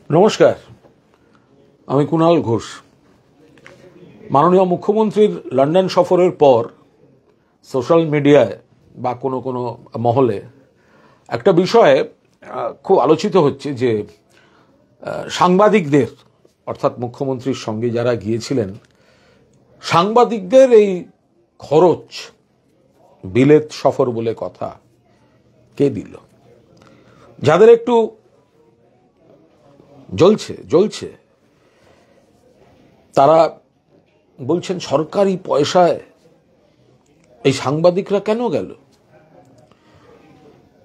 নমস্কার, আমি কুণাল ঘোষ। মাননীয় মুখ্যমন্ত্রীর লন্ডন সফরের পর সোশ্যাল মিডিয়ায় বা কোনো কোনো মহলে একটা বিষয়ে খুব আলোচিত হচ্ছে যে সাংবাদিকদের, অর্থাৎ মুখ্যমন্ত্রীর সঙ্গে যারা গিয়েছিলেন, সাংবাদিকদের এই খরচ বিলেত সফর বলে কথা কে দিল? যাদের একটু জ্বলছে তারা বলছেন সরকারি পয়সায় এই সাংবাদিকরা কেন গেল?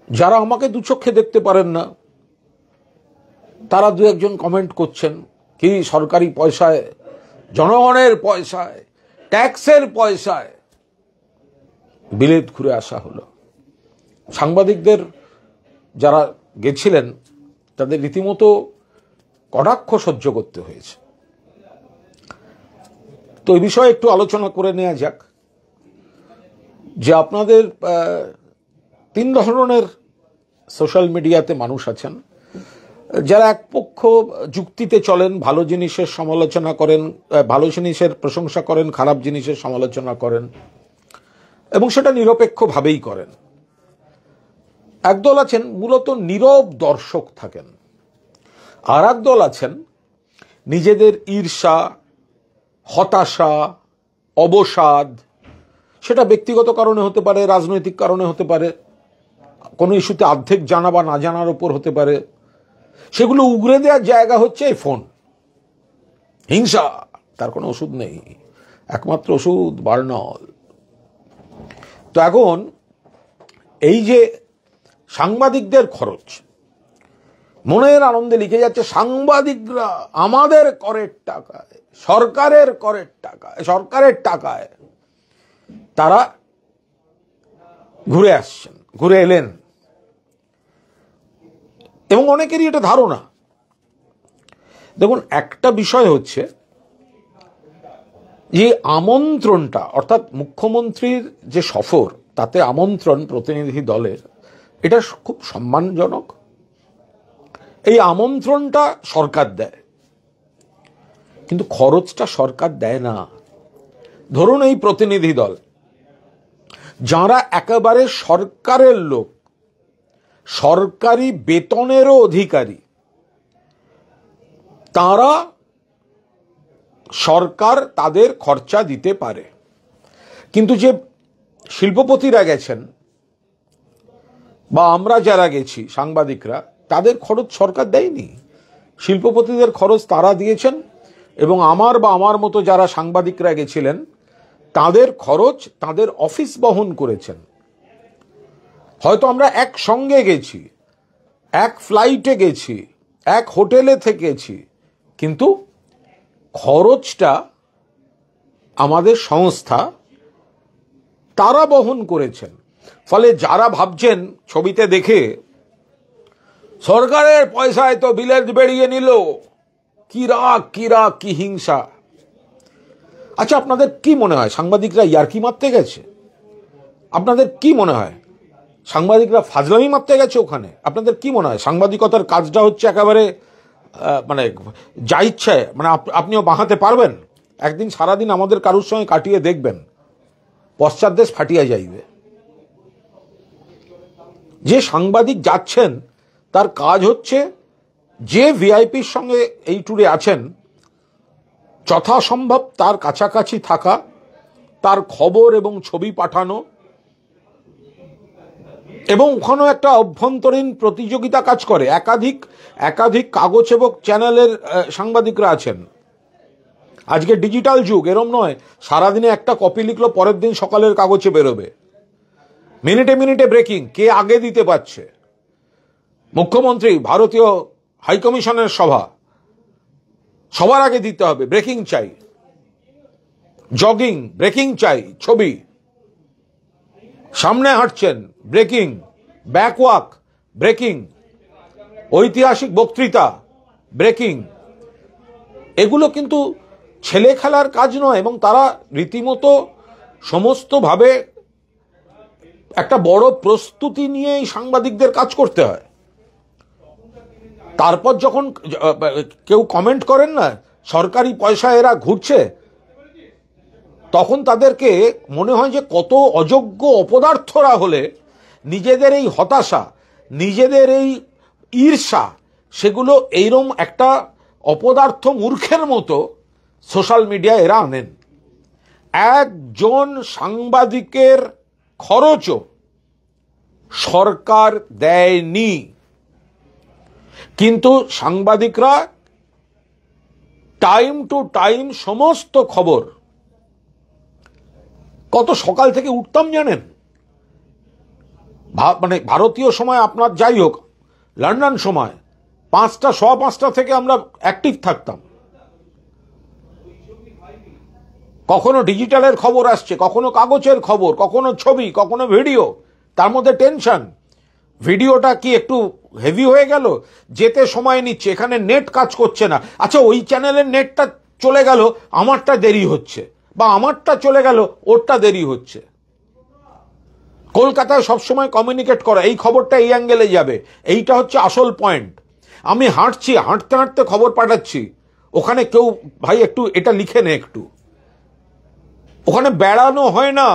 যারা আমাকে দুচক্ষে দেখতে পারেন না তারা দু একজন কমেন্ট করছেন, কি সরকারি পয়সায়, জনগণের পয়সায়, ট্যাক্সের পয়সায় বিলেত ঘুরে আসা হলো। সাংবাদিকদের যারা গেছিলেন তাদের রীতিমতো কটাক্ষ সহ্য করতে হয়েছে। তো এই বিষয়ে একটু আলোচনা করে নেওয়া যাক যে আপনাদের তিন ধরনের সোশ্যাল মিডিয়াতে মানুষ আছেন। যারা এক পক্ষ যুক্তিতে চলেন, ভালো জিনিসের সমালোচনা করেন, ভালো জিনিসের প্রশংসা করেন, খারাপ জিনিসের সমালোচনা করেন এবং সেটা নিরপেক্ষভাবেই করেন। একদল আছেন মূলত নীরব দর্শক থাকেন, আর একদল আছেন নিজেদের ঈর্ষা, হতাশা, অবসাদ, সেটা ব্যক্তিগত কারণে হতে পারে, রাজনৈতিক কারণে হতে পারে, কোনো ইস্যুতে অর্ধেক জানা বা না জানার উপর হতে পারে, সেগুলো উগরে দেওয়ার জায়গা হচ্ছে এই ফোন। হিংসা, তার কোনো ওষুধ নেই, একমাত্র ওষুধ বার্নল। তো এখন এই যে সাংবাদিকদের খরচ, মনের আনন্দে লিখে যাচ্ছে সাংবাদিকরা আমাদের করের টাকায়, সরকারের করের টাকায়, সরকারের টাকায় তারা ঘুরে আসছেন, ঘুরে এলেন। এবং অনেকেরই এটা ধারণা। দেখুন, একটা বিষয় হচ্ছে যে আমন্ত্রণটা, অর্থাৎ মুখ্যমন্ত্রীর যে সফর, তাতে আমন্ত্রণ প্রতিনিধি দলের, এটা খুব সম্মানজনক। এই আমন্ত্রণটা সরকার দেয়, কিন্তু খরচটা সরকার দেয় না। ধরুন এই প্রতিনিধি দল, যারা একেবারে সরকারের লোক, সরকারি বেতনেরও অধিকারী, তারা সরকার তাদের খরচা দিতে পারে। কিন্তু যে শিল্পপতিরা গেছেন বা আমরা যারা গেছি সাংবাদিকরা, তাদের খরচ সরকার দেয়নি। শিল্পপতিদের খরচ তারা দিয়েছেন এবং আমার মতো যারা সাংবাদিকরা গেছিলেন তাদের খরচ তাদের অফিস বহন করেছেন। হয়তো আমরা একসঙ্গে গেছি, এক ফ্লাইটে গেছি, এক হোটেলে থেকেছি, কিন্তু খরচটা আমাদের সংস্থা তারা বহন করেছেন। ফলে যারা ভাবছেন ছবিতে দেখে সরকারের পয়সায় তো বিলেত বেরিয়ে নিল, কি রাগ, কি হিংসা। আচ্ছা, আপনাদের কি মনে হয় সাংবাদিকরা ইয়ার্কি মারতে গেছে? আপনাদের কি মনে হয় সাংবাদিকরা ফাজলামি মারতে গেছে ওখানে? আপনাদের কি মনে হয় সাংবাদিকতার কাজটা হচ্ছে একেবারে যা ইচ্ছে, আপনিও বাঁহাতে পারবেন? একদিন সারাদিন আমাদের কারুর সঙ্গে কাটিয়ে দেখবেন, পশ্চাৎদেশ ফাটিয়া যাইবে। যে সাংবাদিক যাচ্ছেন তার কাজ হচ্ছে যে ভিআইপির সঙ্গে এই ট্যুরে আছেন যথাসম্ভব তার কাছাকাছি থাকা, তার খবর এবং ছবি পাঠানো, এবং ওখানেও একটা অভ্যন্তরীণ প্রতিযোগিতা কাজ করে। একাধিক কাগজ এবং চ্যানেলের সাংবাদিকরা আছেন। আজকে ডিজিটাল যুগ, এরম নয় সারাদিনে একটা কপি লিখলো পরের দিন সকালের কাগজে বেরোবে। মিনিটে মিনিটে ব্রেকিং, কে আগে দিতে পারছে। মুখ্যমন্ত্রী, ভারতীয় হাইকমিশনের সভা, সবার আগে দিতে হবে, ব্রেকিং চাই। জগিং, ব্রেকিং চাই, ছবি। সামনে হাঁটছেন, ব্রেকিং। ব্যাকওয়াক, ব্রেকিং। ঐতিহাসিক বক্তৃতা, ব্রেকিং। এগুলো কিন্তু ছেলে খেলার কাজ নয়, এবং তারা রীতিমতো সমস্তভাবে একটা বড় প্রস্তুতি নিয়ে এই সাংবাদিকদের কাজ করতে হয়। তারপর যখন কেউ কমেন্ট করেন না সরকারি পয়সা এরা ঘুরছে, তখন তাদেরকে মনে হয় যে কত অযোগ্য অপদার্থরা হলে নিজেদের এই হতাশা, নিজেদের এই ঈর্ষা, সেগুলো এইরকম একটা অপদার্থ মূর্খের মতো সোশ্যাল মিডিয়ায় এরা আনেন। একজন সাংবাদিকের খরচও সরকার দেয়নি, কিন্তু সাংবাদিকরা টাইম টু টাইম সমস্ত খবর, কত সকাল থেকে উঠতাম জানেন, মানে ভারতীয় সময় আপনার যাই হোক, লন্ডন সময় 5টা 5:15 থেকে আমরা অ্যাক্টিভ থাকতাম। কখনো ডিজিটালের খবর আসছে, কখনো কাগজের খবর, কখনো ছবি, কখনো ভিডিও, তার মধ্যে টেনশন। ভিডিওটা কি একটু হেভি হয়ে গেল, যেতে সময় নিচ্ছে, এখানে নেট কাজ করছে না, আচ্ছা ওই চ্যানেলের নেটটা চলে গেল, আমারটা দেরি হচ্ছে, বা আমারটা চলে গেল, ওরটা দেরি হচ্ছে। কলকাতায় সবসময় কমিউনিকেট করা, এই খবরটা এই অ্যাঙ্গেলে যাবে, এইটা হচ্ছে আসল পয়েন্ট। আমি হাঁটছি, হাঁটতে হাঁটতে খবর পাঠাচ্ছি, ওখানে কেউ ভাই একটু এটা লিখে নে, একটু ওখানে বেড়ানো হয় না।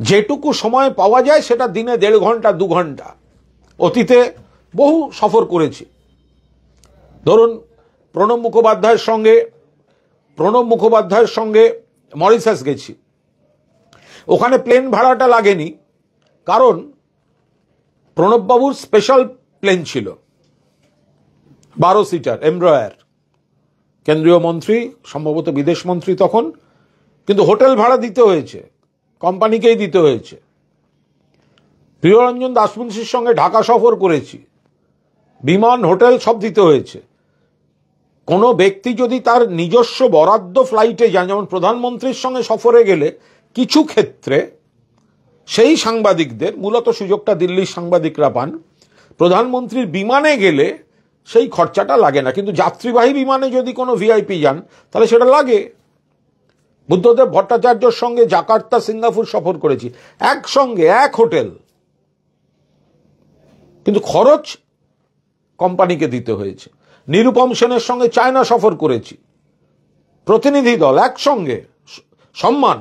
যেটুকু সময় পাওয়া যায় সেটা দিনে 1.5 ঘন্টা 2 ঘন্টা। অতীতে বহু সফর করেছি, ধরুন প্রণব মুখোপাধ্যায়ের সঙ্গে মরিশাস গেছি, ওখানে প্লেন ভাড়াটা লাগেনি, কারণ প্রণববাবুর স্পেশাল প্লেন ছিল 12 সিটার এমব্রয়ার, কেন্দ্রীয় মন্ত্রী, সম্ভবত বিদেশ মন্ত্রী তখন, কিন্তু হোটেল ভাড়া দিতে হয়েছে, কোম্পানিকেই দিতে হয়েছে। প্রিয়রঞ্জন দাসমুন্সির সঙ্গে ঢাকা সফর করেছি, বিমান হোটেল সব দিতে হয়েছে। কোনো ব্যক্তি যদি তার নিজস্ব বরাদ্দ ফ্লাইটে যান, যেমন প্রধানমন্ত্রীর সঙ্গে সফরে গেলে কিছু ক্ষেত্রে সেই সাংবাদিকদের, মূলত সুযোগটা দিল্লির সাংবাদিকরা পান, প্রধানমন্ত্রীর বিমানে গেলে সেই খরচাটা লাগে না, কিন্তু যাত্রীবাহী বিমানে যদি কোনো ভিআইপি যান তাহলে সেটা লাগে। বুদ্ধদেব ভট্টাচার্যর সঙ্গে জাকার্তা, সিঙ্গাপুর সফর করেছি, একসঙ্গে এক হোটেল, কিন্তু খরচ কোম্পানিকে দিতে হয়েছে। নিরুপম সেনের সঙ্গে চায়না সফর করেছি, প্রতিনিধি দল একসঙ্গে, সম্মান,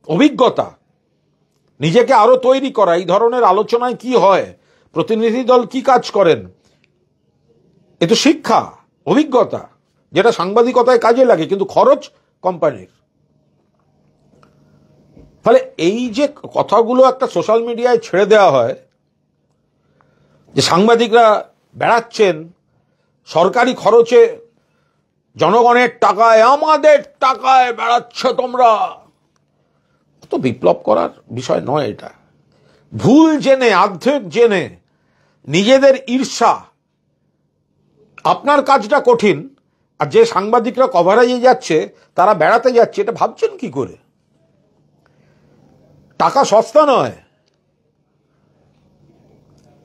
অভিজ্ঞতা, নিজেকে আরো তৈরি করা, এই ধরনের আলোচনায় কি হয়, প্রতিনিধি দল কি কাজ করেন, এ তো শিক্ষা, অভিজ্ঞতা, যেটা সাংবাদিকতায় কাজে লাগে, কিন্তু খরচ কোম্পানির। ফলে এই যে কথাগুলো একটা সোশ্যাল মিডিয়ায় ছেড়ে দেওয়া হয়, যে সাংবাদিকরা বেড়াচ্ছেন সরকারি খরচে, জনগণের টাকায়, আমাদের টাকায় বেড়াচ্ছ তোমরা, তো বিপ্লব করার বিষয় নয় এটা। ভুল জেনে, অর্ধেক জেনে, নিজেদের ঈর্ষা, আপনার কাজটা কঠিন, আর যে সাংবাদিকরা কভারেজে যাচ্ছে তারা বেড়াতে যাচ্ছে, এটা ভাবছেন কি করে? টাকা সস্তা নয়,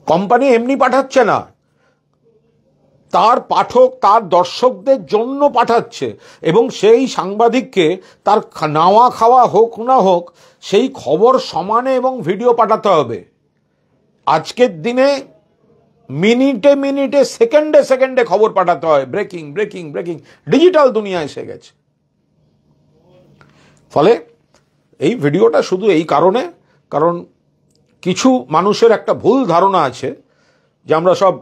কোম্পানি এমনি পাঠাচ্ছে না, তার পাঠক, তার দর্শকদের জন্য পাঠাচ্ছে, এবং সেই সাংবাদিককে তার নাওয়া খাওয়া হোক না হোক সেই খবর সমানে এবং ভিডিও পাঠাতে হবে। আজকের দিনে মিনিটে মিনিটে, সেকেন্ডে সেকেন্ডে খবর পাঠাতে হয়, ব্রেকিং ব্রেকিং ব্রেকিং, ডিজিটাল দুনিয়া এসে গেছে। ফলে এই ভিডিওটা শুধু এই কারণে, কারণ কিছু মানুষের একটা ভুল ধারণা আছে যে আমরা সব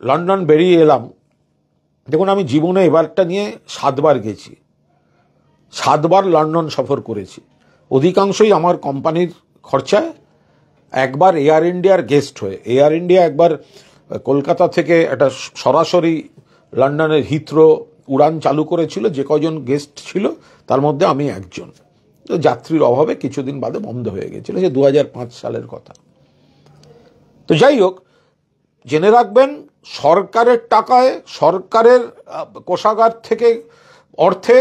লন্ডন বেরিয়ে এলাম। দেখুন, আমি জীবনে এবারটা নিয়ে 7 বার গেছি, 7 বার লন্ডন সফর করেছি, অধিকাংশই আমার কোম্পানির খরচায়, একবার এয়ার ইন্ডিয়ার গেস্ট হয়ে। এয়ার ইন্ডিয়া একবার কলকাতা থেকে একটা সরাসরি লন্ডনের হিথ্রো উড়ান চালু করেছিল, যে কজন গেস্ট ছিল তার মধ্যে আমি একজন। তো যাত্রীর অভাবে কিছুদিন বাদে বন্ধ হয়ে গেছিল, যে 2005 সালের কথা। তো যাই হোক, জেনে রাখবেন, সরকারের টাকায়, সরকারের কোষাগার থেকে অর্থে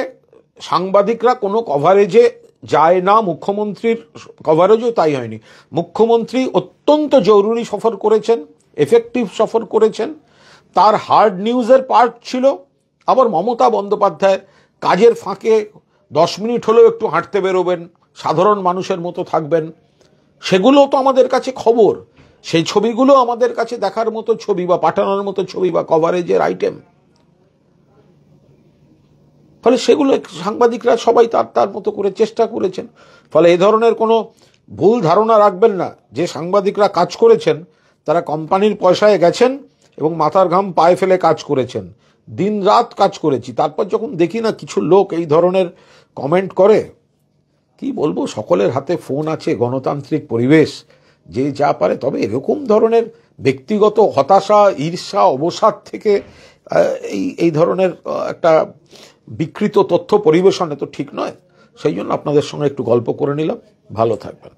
সাংবাদিকরা কোনো কভারেজে যায় না। মুখ্যমন্ত্রীর কভারেজও তাই হয়নি। মুখ্যমন্ত্রী অত্যন্ত জরুরি সফর করেছেন, এফেক্টিভ সফর করেছেন, তার হার্ড নিউজের পার্ট ছিল। আবার মমতা বন্দ্যোপাধ্যায় কাজের ফাঁকে 10 মিনিট হলেও একটু হাঁটতে বেরোবেন, সাধারণ মানুষের মতো থাকবেন, সেগুলো তো আমাদের কাছে খবর। সেই ছবিগুলো আমাদের কাছে দেখার মতো ছবি বা পাঠানোর মতো ছবি বা কভারেজের আইটেম। ফলে সেগুলো সাংবাদিকরা সবাই তার তার মতো করে চেষ্টা করেছেন। ফলে এই ধরনের কোনো ভুল ধারণা রাখবেন না যে সাংবাদিকরা কাজ করেছেন তারা কোম্পানির পয়সায় গেছেন এবং মাথার ঘাম পায়ে ফেলে কাজ করেছেন। দিন রাত কাজ করেছি, তারপর যখন দেখি না কিছু লোক এই ধরনের কমেন্ট করে, কি বলবো, সকলের হাতে ফোন আছে, গণতান্ত্রিক পরিবেশ, যে যা পারে। তবে এরকম ধরনের ব্যক্তিগত হতাশা, ঈর্ষা, অবসাদ থেকে এই ধরনের একটা বিকৃত তথ্য পরিবেশনে তো ঠিক নয়। সেই জন্য আপনাদের সঙ্গে একটু গল্প করে নিলাম। ভালো থাকবেন।